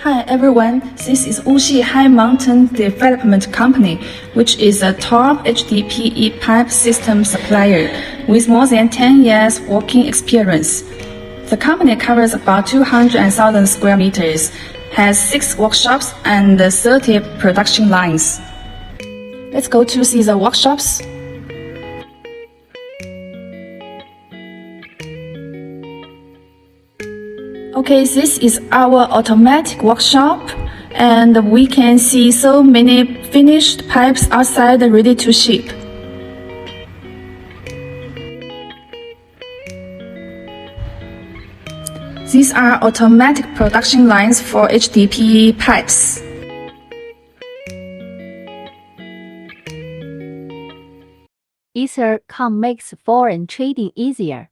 Hi everyone, this is Wuxi High Mountain Development Company, which is a top HDPE pipe system supplier with more than 10 years working experience. The company covers about 200,000 square meters, has 6 workshops and 30 production lines. Let's go to see the workshops. Okay, this is our automatic workshop, and we can see so many finished pipes outside ready to ship. These are automatic production lines for HDPE pipes. Ether.com makes foreign trading easier.